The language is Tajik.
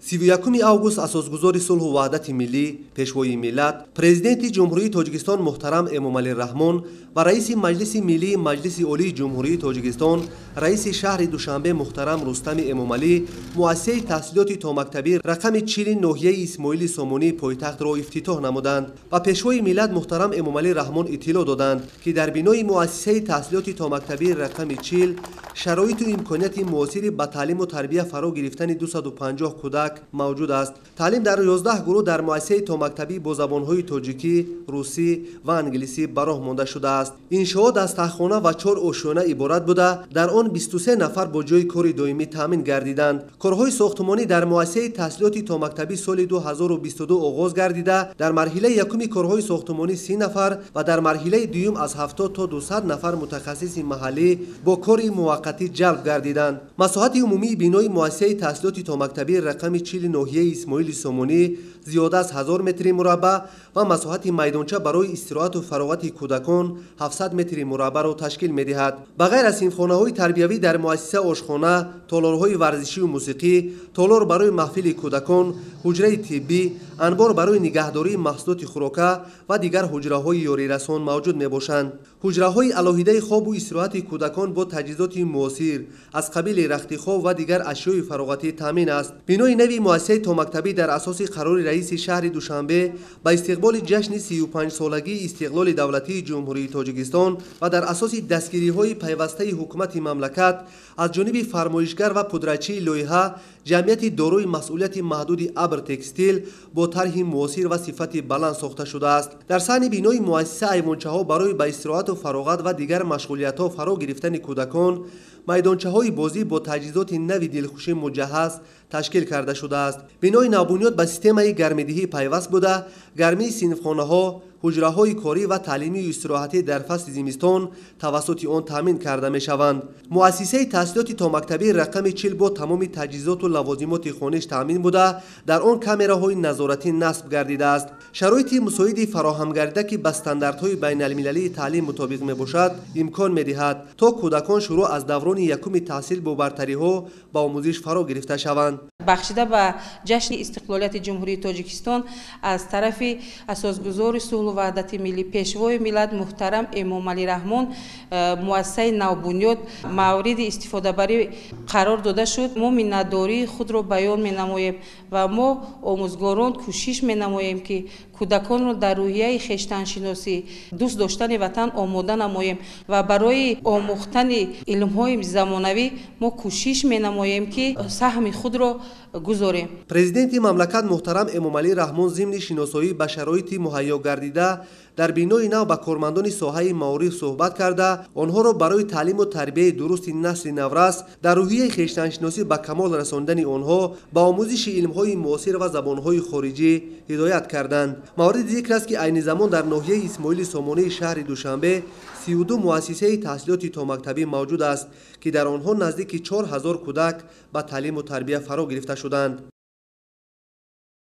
31 август асосгузори сулҳу ваҳдати миллӣ, пешвои миллат, президенти ҷумҳурии Тоҷикистон муҳтарам Эмомалӣ Раҳмон ва раиси Маҷлиси Миллии Маҷлиси Олии Ҷумҳурии Тоҷикистон, раиси шаҳри Душанбе муҳтарам Рустами Эмомалӣ, муассисаи таҳсилоти томактабӣ рақами 40 ноҳияи Исмоили Сомонии пойтахтро ифтитоҳ намуданд ва пешвои миллат муҳтарам Эмомалӣ Раҳмон иттилоъ доданд, ки дар бинои муассисаи таҳсилоти томактабӣ рақами 40 шароиту имконияти муосири ба таълиму тарбия фаро гирифтани 250 кӯдак мавҷуд аст. таълим дар 11 гурӯҳ дар муассисаи томактабӣ бо забонҳои тоҷикӣ, русӣ ва англисӣ ба роҳ монда шудааст. Иншоот аз таххона ва 4 ошӯна иборат буда, дар он 23 нафар бо ҷои кори доимӣ таъмин гардиданд. Корҳои сохтмонӣ дар муассисаи таҳсилоти томактабӣ соли 2022 оғоз гардида, дар марҳилаи якуми корҳои сохтмонӣ 30 нафар ва дар марҳилаи дуюм аз 70 то 200 нафар мутахассиси маҳаллӣ бо кори муваққатӣ ҷалб гардиданд. масоҳати умумии бинои муассисаи таҳсилоти томактабӣ рақами 40 ноҳияи Исмоили Сомонӣ зиёда аз 1000 метри мураббаъ ва масоҳати майдонча барои истироҳату фароғати кӯдакон 700 метри мураббаъро ташкил медиҳад. ба ғайр аз синфхонаҳои тарбиявӣ дар муассиса ошхона, толорҳои варзишию мусиқӣ, толор барои маҳфили кӯдакон, ҳуҷраи тиббӣ, анбор барои нигаҳдории маҳсулоти хӯрока ва дигар ҳуҷраҳои ёрирасон мавҷуд мебошанд. ҳуҷраҳои алоҳидаи хобу истироҳати кӯдакон бо таҷҳизоти муосир аз қабили рахти хоб ва дигар ашёи фароғатӣ таъмин аст. бинои нави муассисаи томактабӣ дар асоси қарори раиси шаҳри Душанбе ба истиқболи ҷашни 35-солагии истиқлоли давлатии Ҷумҳурии Тоҷикистон ва дар асоси дастгириҳои пайвастаи ҳукумати мамлакат аз ҷониби фармоишгар ва пудрачии лоиҳа ҷамъияти дорои масъулияти маҳдуди Абр Текстил бо тарҳи муосир ва сифати баланд сохта шудааст. дар саҳни бинои муассиса айвончаҳо барои ба истироҳату фароғат ва дигар машғулиятҳо фаро гирифтани кӯдакон, майдончаҳои бозӣ бо таҷҳизоти нави дилхушӣ муҷаҳҳаз ташкил карда шудааст. бинои навбунёд ба системаи гармидиҳӣ пайваст буда, гармии синфхонаҳо, ҳуҷраҳои корӣ ва таълимию истироҳатӣ дар фасли зимистон тавассути он таъмин карда мешаванд. муассисаи таҳсилоти томактабӣ рақами 40 бо тамоми таҷҳизоту лавозимоти хониш таъмин буда, дар он камераҳои назоратӣ насб гардидааст. шароити мусоиди фароҳам гардида, ки ба стандартҳои байналмилалии таълим мутобиқ мебошад, имкон медиҳад то кӯдакон шуруъ аз даврони якуми таҳсил бо бартариҳо ба омӯзиш фаро гирифта шаванд. бахшида ба ҷашни истиқлолияти Ҷумҳурии Тоҷикистон аз тарафи асосгузори сулҳу ваҳдати миллӣ, пешвои миллат муҳтарам Эмомалӣ Раҳмон, муассисаи навбунёд мавриди истифодабарӣ қарор дода шуд. мо миннатдории худро баён менамоем ва мо омӯзгорон кӯшиш менамоем, ки кӯдаконро дар рӯҳияи хештаншиносӣ, дӯст доштани ватан омода намоем ва барои омӯхтани илмҳои замонавӣ мо кӯшиш менамоем, ки саҳми худро гузорем. президенти мамлакат муҳтарам Эмомалӣ Раҳмон зимни шиносоӣ ба шароити муҳайё гардида дар бинои нав ба кормандони соҳаи маориф суҳбат карда, онҳоро барои таълиму тарбияи дурусти насли наврас дар рӯҳияи хештаншиносӣ ба камол расондани онҳо ба омӯзиши илмҳои муосир ва забонҳои хориҷӣ ҳидоят карданд. мавриди зикр аст, ки айни замон дар ноҳияи Исмоили Сомонии шаҳри Душанбе 32 муассисаи таҳсилоти томактабӣ мавҷуд аст, ки дар онҳо наздики 4000 кӯдак ба таълиму тарбия фаро гирифта шуданд.